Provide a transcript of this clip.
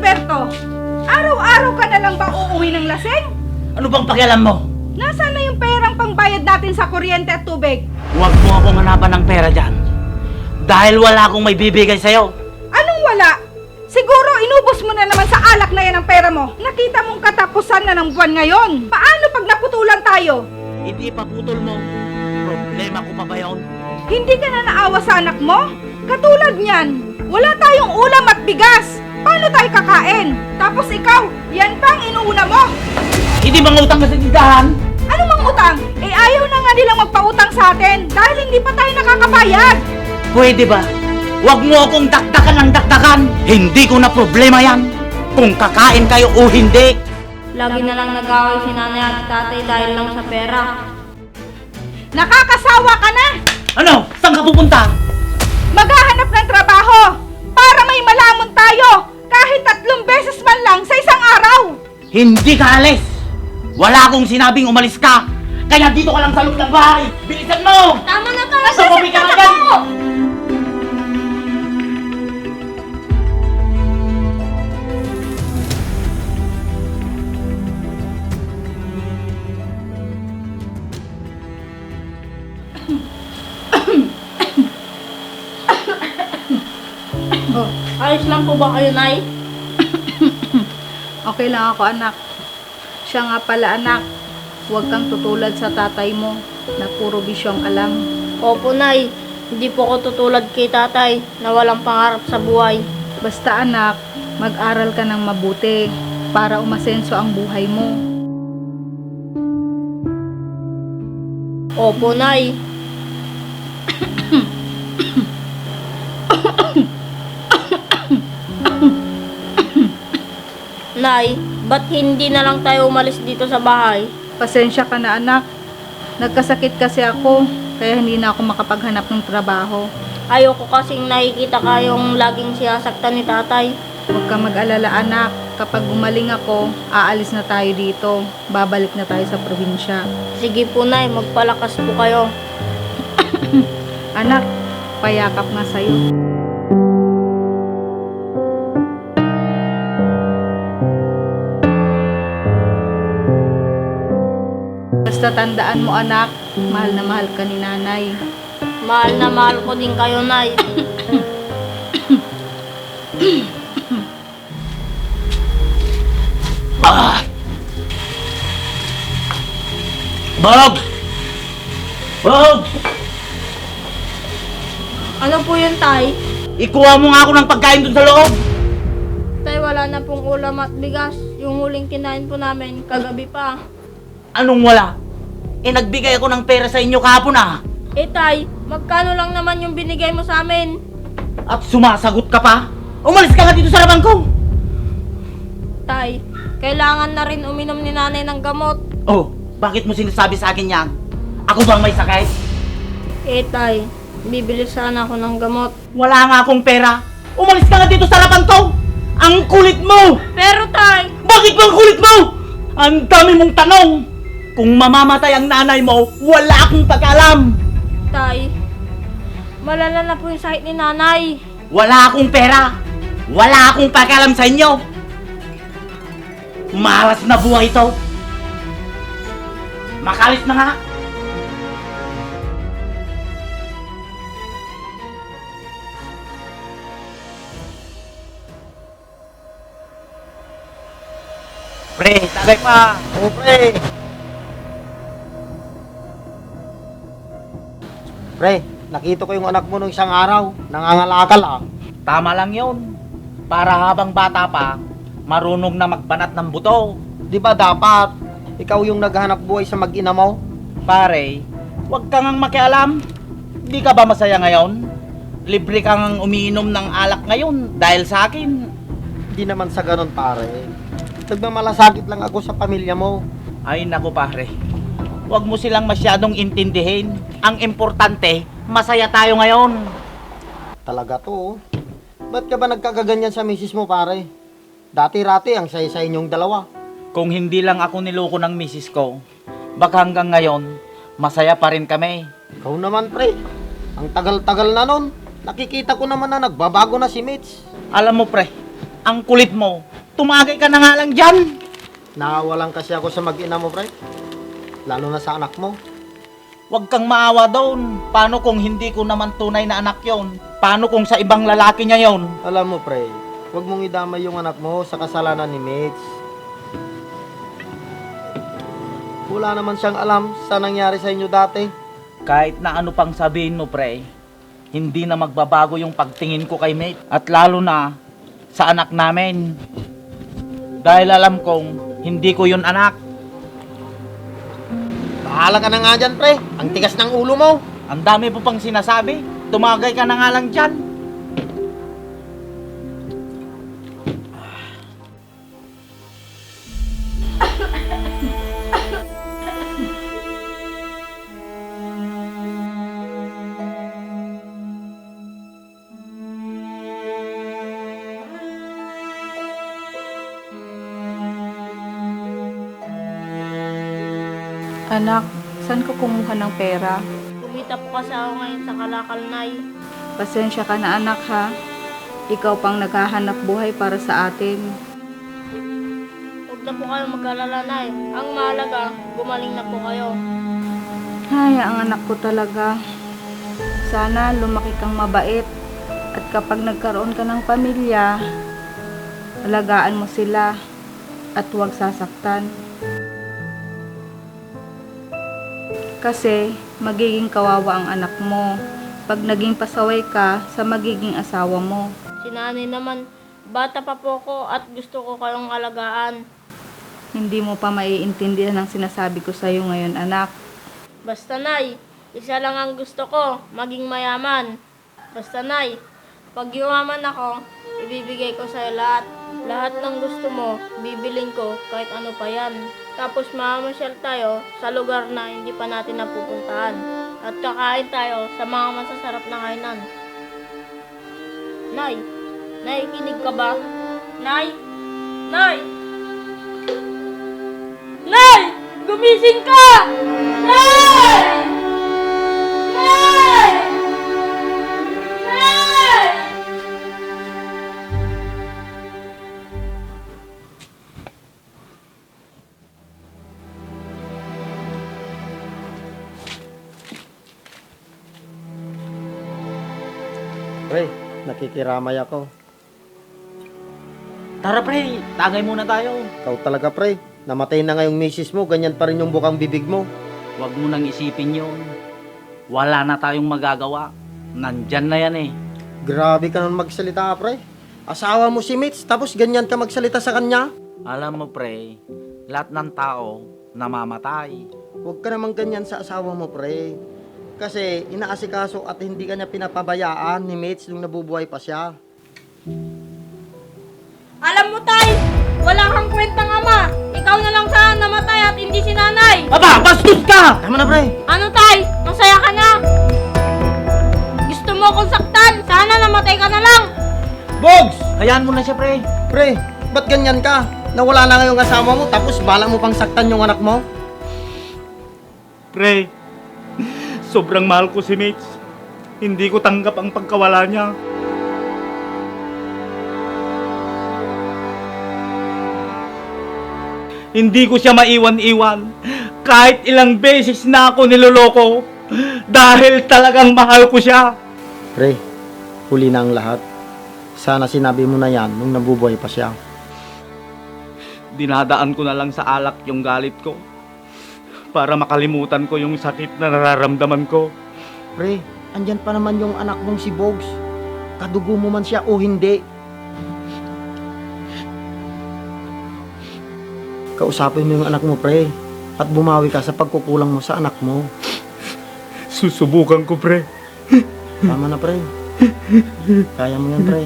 Alberto? Araw-araw ka na lang ba uuwi ng lasing? Ano bang pakialam mo? Nasaan na yung perang pangbayad natin sa kuryente at tubig? Huwag mo akong hanapan ng pera dyan. Dahil wala akong may bibigay sa'yo. Anong wala? Siguro inubos mo na naman sa alak na yan ang pera mo. Nakita mong katapusan na ng buwan ngayon. Paano pag naputulan tayo? Hindi pa putol mo. Problema ko pa ba yun? Hindi ka na naawa sa anak mo? Katulad niyan, wala tayong ulam at bigas. Paano tayo kakain? Tapos ikaw, yan pang inuuna mo. Hindi mangutang ka sa tindahan. Ano mang utang? Eh ayaw na nga nilang magpautang sa atin dahil hindi pa tayo nakakabayad. Pwede ba? Huwag mo akong dakdakan ng dakdakan. Hindi ko na problema yan. Kung kakain kayo o hindi. Lagi na lang nag-away si nanay at tatay dahil lang sa pera. Nakakasawa ka na! Ano? Saan ka pupunta? Maghahanap ng trabaho para may malamon tayo kahit 3 beses man lang sa isang araw. Hindi ka alis. Wala akong sinabing umalis ka. Kaya dito ka lang sa loob ng bahay. Bilisan mo! Tama na to! Sumabi ka na dyan! Oh, ayos lang po ba kayo, Nay? Okay lang ako, anak. Siya nga pala, anak. Huwag kang tutulad sa tatay mo na puro bisyong alam. Opo, Nay. Hindi po ko tutulad kay tatay na walang pangarap sa buhay. Basta, anak, mag-aral ka ng mabuti para umasenso ang buhay mo. Opo, Nay. Nay, ba't hindi na lang tayo umalis dito sa bahay? Pasensya ka na, anak. Nagkasakit kasi ako, kaya hindi na ako makapaghanap ng trabaho. Ayoko kasing nakikita kayong laging sinasaktan ni tatay. Huwag ka mag-alala, anak. Kapag gumaling ako, aalis na tayo dito. Babalik na tayo sa probinsya. Sige po, Nay, magpalakas po kayo. Anak, payakap nga sa'yo. Basta tandaan mo, anak, mahal na mahal ka ni nanay. Mahal na mahal ko din kayo, Nay. Ah! Bob! Bob! Ano po yun, Tay? Ikuha mo nga ako ng pagkain dun sa loob! Tay, wala na pong ulam at bigas. Yung huling kinain po namin, kagabi pa. Anong wala? Eh nagbigay ako ng pera sa inyo kahapon ah! Eh, Tay, magkano lang naman yung binigay mo sa amin? At sumasagot ka pa? Umalis ka nga dito sa labang ko! Tay, kailangan na rin uminom ni nanay ng gamot. Oh, bakit mo sinasabi sa akin yan? Ako bang may sakit? Eh, Tay, bibili sana ako ng gamot. Wala nga akong pera. Umalis ka nga dito sa labang ko! Ang kulit mo! Pero, Tay, Bakit bang kulit mo? Ang dami mong tanong! Kung mamamatay ang nanay mo, wala akong pag-alam! Tay, malala na po yung sakit ni nanay. Wala akong pera! Wala akong pag-alam sa inyo! Malas na buhay ito! Makalis na nga! Pre, tagay pa! Oo, pre. Pre, nakita ko yung anak mo nung isang araw. Nangangalakal ah. Tama lang yun. Para habang bata pa, marunong na magbanat ng buto. Di ba dapat ikaw yung naghahanap buhay sa mag-ina mo? Pare, huwag kang ang makialam. Di ka ba masaya ngayon? Libre kang umiinom ng alak ngayon dahil sa akin. Di naman sa ganun, pare. Nagmamalasakit lang ako sa pamilya mo. Ay naku pare, huwag mo silang masyadong intindihin. Ang importante, masaya tayo ngayon. Talaga to, oh. Ba't ka ba nagkakaganyan sa misis mo, pare? Dati-rati ang saya-saya inyong dalawa. Kung hindi lang ako niloko ng misis ko, baka hanggang ngayon, masaya pa rin kami. Ikaw naman, pre. Ang tagal-tagal na nun. Nakikita ko naman na nagbabago na si Mitch. Alam mo pre, ang kulit mo, tumagay ka na nga lang dyan. Nakawalan kasi ako sa mag-ina mo, pre. Lalo na sa anak mo. Huwag kang maawa doon. Paano kung hindi ko naman tunay na anak yon? Paano kung sa ibang lalaki niya yon? Alam mo, pre, huwag mong idamay yung anak mo sa kasalanan ni Mitch. Wala naman siyang alam sa nangyari sa inyo dati. Kahit na ano pang sabihin mo, pre, hindi na magbabago yung pagtingin ko kay mate. At lalo na sa anak namin. Dahil alam kong hindi ko yun anak. Bahala ka na nga dyan, pre. Ang tigas ng ulo mo. Ang dami po pang sinasabi. Tumagay ka na nga lang dyan. Anak, saan ka kumuha ng pera? Kumita po kasi ako ngayon sa Kalakal, Nay. Pasensya ka na anak ha. Ikaw pang naghahanap buhay para sa atin. Huwag na po kayo mag-alala, Nay. Ang mahalaga, gumaling na po kayo. Ay, ang anak ko talaga. Sana lumaki kang mabait. At kapag nagkaroon ka ng pamilya, alagaan mo sila at huwag sasaktan. Kasi magiging kawawa ang anak mo pag naging pasaway ka sa magiging asawa mo. Si nanay naman, bata pa po ko at gusto ko kayong alagaan. Hindi mo pa maiintindihan ang sinasabi ko sa iyo ngayon, anak. Basta, Nay, isa lang ang gusto ko, maging mayaman. Basta, Nay, pag yumaman ako, ibibigay ko sa'yo lahat. Lahat ng gusto mo, bibiling ko kahit ano pa yan. Tapos mamamasyal tayo sa lugar na hindi pa natin napupuntahan. At kakain tayo sa mga masasarap na kainan. Nay, nakikinig ka ba? Nay? Nay! Nay! Gumising ka! Nay! Nay! Nay! Pre, nakikiramay ako. Tara pre, tagay muna tayo. Ikaw talaga, pre. Namatay na nga yung misis mo, ganyan pa rin yung bukang bibig mo. Huwag mo nang isipin yun. Wala na tayong magagawa. Nandyan na yan eh. Grabe ka naman magsalita, pre. Asawa mo si Mitch, tapos ganyan ka magsalita sa kanya. Alam mo pre, lahat ng tao namamatay. Huwag ka naman ganyan sa asawa mo, pre. Kasi inaasikaso at hindi ka niya pinapabayaan ni Mitch nung nabubuhay pa siya. Alam mo, Tay, wala kang kwentang ama. Ikaw na lang sana namatay at hindi si nanay. Aba, bastos ka! Tama na, pre. Ano, Tay? Masaya ka na? Gusto mo akong saktan? Sana namatay ka na lang. Bogs! Hayaan mo na siya pre. Pre, ba't ganyan ka? Nawala na ngayong asawa mo, tapos bala mo pang saktan yung anak mo? Pre, sobrang mahal ko si Mitch. Hindi ko tanggap ang pagkawala niya. Hindi ko siya maiwan-iwan. Kahit ilang beses na ako niloloko. Dahil talagang mahal ko siya. Pre, huli na ang lahat. Sana sinabi mo na yan nung nabubuhay pa siya. Dinadaan ko na lang sa alak yung galit ko. Para makalimutan ko yung sakit na nararamdaman ko. Pre, andyan pa naman yung anak mong si Bogs. Kadugo mo man siya o hindi. Kausapin mo yung anak mo, pre. At bumawi ka sa pagkukulang mo sa anak mo. Susubukan ko, pre. Tama na, pre. Kaya mo yan, pre.